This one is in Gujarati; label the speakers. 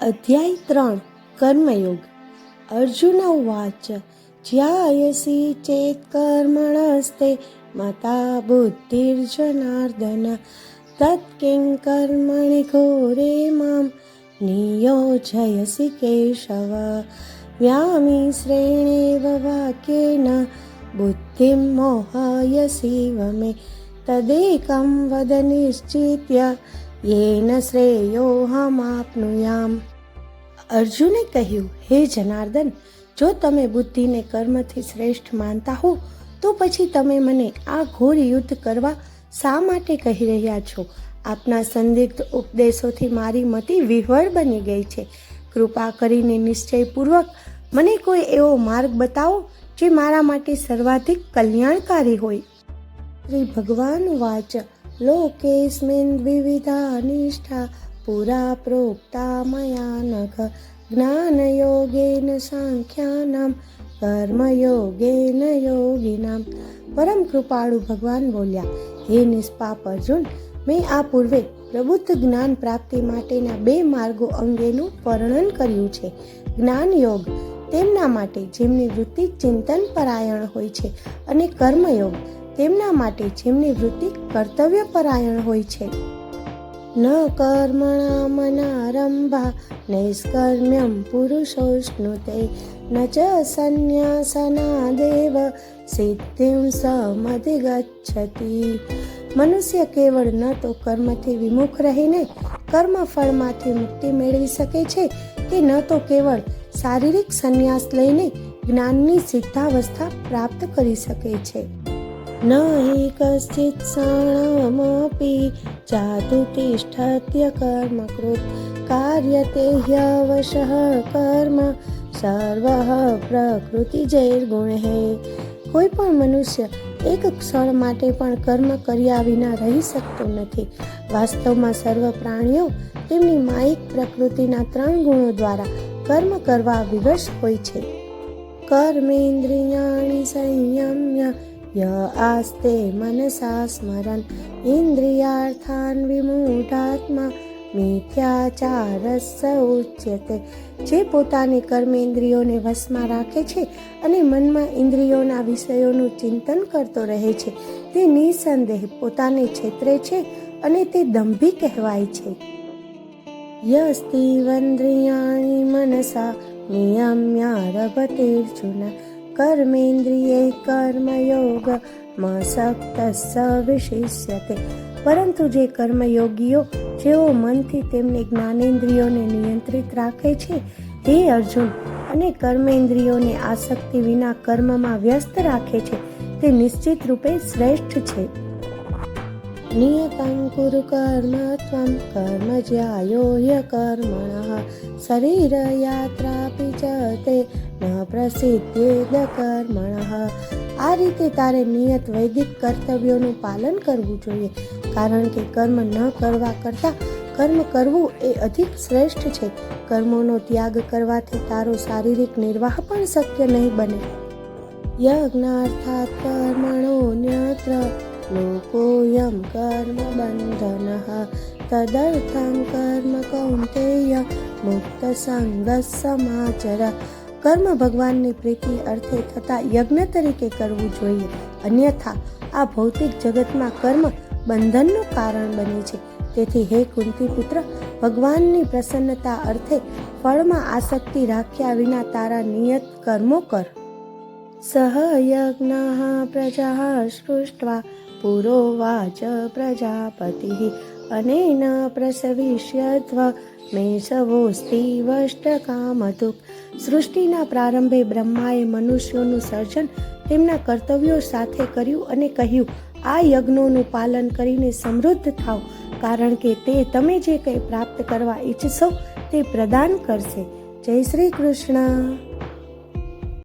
Speaker 1: અધ્યાય 3 કર્મયોગ. અર્જુન ઉવાચ જ્યાયસી ચેત કર્મણસ્તે મતા બુદ્ધિર્જનાર્દન તત્કિં કર્મણિ ઘોરે મામ નિયોજયસી કેશવ વ્યામિશ્રેણેવ વાક્યેન બુદ્ધિમ મોહયસી વમે તદેકં વદ નિશ્ચિત્ય યેન શ્રેયોહમાપ્નુયામ. અર્જુને કહ્યું, હે જનાર્દન, જો તમે બુદ્ધિને કર્મથી શ્રેષ્ઠ માનતા હો તો પછી તમે મને આ ઘોર યુદ્ધ કરવા શા માટે કહી રહ્યા છો? આપના સંદિગ્ધ ઉપદેશોથી મારી મતિ વિહ્વળ બની ગઈ છે. કૃપા કરીને નિશ્ચયપૂર્વક મને કોઈ એવો માર્ગ બતાવો જે મારા માટે સર્વાધિક કલ્યાણકારી હોય. શ્રી ભગવાન વાચ લોકેસ્મિન દ્વિવિધા નિષ્ઠા પુરા પ્રોક્તા મયા નઘ જ્ઞાનયોગેન સાંખ્યાનામ કર્મયોગેન યોગિનામ. પરમ કૃપાળુ ભગવાન બોલ્યા, હે નિષ્પાપ અર્જુન, મેં આ પૂર્વે પ્રબુદ્ધ જ્ઞાન પ્રાપ્તિ માટેના 2 માર્ગો અંગેનું વર્ણન કર્યું છે. જ્ઞાન યોગ તેમના માટે જેમની વૃત્તિ ચિંતન પરાયણ હોય છે, અને કર્મયોગ તેમના માટે જેમની વૃત્તિ કર્તવ્ય પરાયણ હોય છે. ન કર્મણા મનારંભા નૈષ્કર્મ્યમ પુરુષોશ્નુતે ન ચ સંન્યાસનાદેવ સિદ્ધિં સમધિગચ્છતિ. મનુષ્ય કેવળ ન તો કર્મથી વિમુખ રહીને કર્મફળમાંથી મુક્તિ મેળવી શકે છે કે ન તો કેવળ શારીરિક સંન્યાસ લઈને જ્ઞાનની સિદ્ધાવસ્થા પ્રાપ્ત કરી શકે છે. ન હિ કશ્ચિત ક્ષણમપી જાતુ તિષ્ઠત્ય કર્મકૃત કાર્યતે હ્યવશઃ કર્મ સર્વઃ પ્રકૃતિજૈર્ગુણૈઃ. કોઈ પણ મનુષ્ય એક ક્ષણ માટે પણ કર્મ કર્યા વિના રહી શકતો નથી. વાસ્તવમાં સર્વ પ્રાણીઓ તેમની માયિક પ્રકૃતિના 3 ગુણો દ્વારા કર્મ કરવા વિવશ હોય છે. કર્મેન્દ્રિયાણિ સંયમ્ય ય આસ્તે મનસા સ્મરન ઇન્દ્રિયાર્થાન વિમૂઢાત્મા મિથ્યાચારસ્સ ઉચ્યતે. જે પોતાની કર્મેન્દ્રિયોને વશમાં રાખે છે અને મનમાં ઇન્દ્રિયોના વિષયોનું ચિંતન કરતો રહે છે, તે નિસંદેહ પોતાને છેતરે છે અને તે દંભી કહેવાય છે. યસ્તિવન્દ્રિયાણિ મનસા નિયમ્યારભતેર્જુન કર્મેન્દ્રિયૈ કર્મયોગ મસક્તસ્સ વિશિષ્યતે. પરંતુ જે કર્મયોગીઓ જેઓ મનથી તેમની જ્ઞાનેન્દ્રિયોને નિયંત્રિત રાખે છે, હે અર્જુન, અને કર્મેન્દ્રિયોને આસક્તિ વિના કર્મમાં વ્યસ્ત રાખે છે, તે નિશ્ચિત રૂપે શ્રેષ્ઠ છે. નિયતં કુરુ કર્મ ત્વં કર્મ જ્યાયો હ્યકર્મણઃ શરીર યાત્રાપી ચ તે ન પ્રસિદ્ધેદ કર્મણઃ. આ રીતે તારે નિયત વૈદિક કર્તવ્યોનું પાલન કરવું જોઈએ, કારણ કે કર્મ ન કરવા કરતાં કર્મ કરવું એ અધિક શ્રેષ્ઠ છે. કર્મોનો ત્યાગ કરવાથી તારો શારીરિક નિર્વાહ પણ શક્ય નહીં બને. યજ્ઞાર્થાત કર્મણોન્યત્ર લોકોયમ કર્મ બંધનઃ તદર્થં કર્મ કૌન્તેય મુક્ત સંગસ્સ સમાચર. કર્મ ભગવાનની પ્રીતિ અર્થે થતા યજ્ઞ તરીકે કરવું જોઈએ, અન્યથા આ ભૌતિક જગતમાં કર્મ બંધનનું કારણ બને છે. તેથી હે કુંતી પુત્ર, ભગવાનની પ્રસન્નતા અર્થે ફળમાં આસક્તિ રાખ્યા વિના તારા નિયત કર્મો કર. સહ યજ્ઞઃ પ્રજા સૃષ્ટ્વા પુરોવાચ પ્રજાપતિઃ અનેન પ્રસવિષ્યત્વ મેષવોસ્તિ વષ્ટકામધુક. સૃષ્ટિના પ્રારંભે બ્રહ્માએ મનુષ્યોનું સર્જન તેમના કર્તવ્યો સાથે કર્યું અને કહ્યું, આ યજ્ઞોનું પાલન કરીને સમૃદ્ધ થાવ, કારણ કે તે તમે જે કંઈ પ્રાપ્ત કરવા ઈચ્છશો તે પ્રદાન કરશે. જય શ્રી કૃષ્ણ.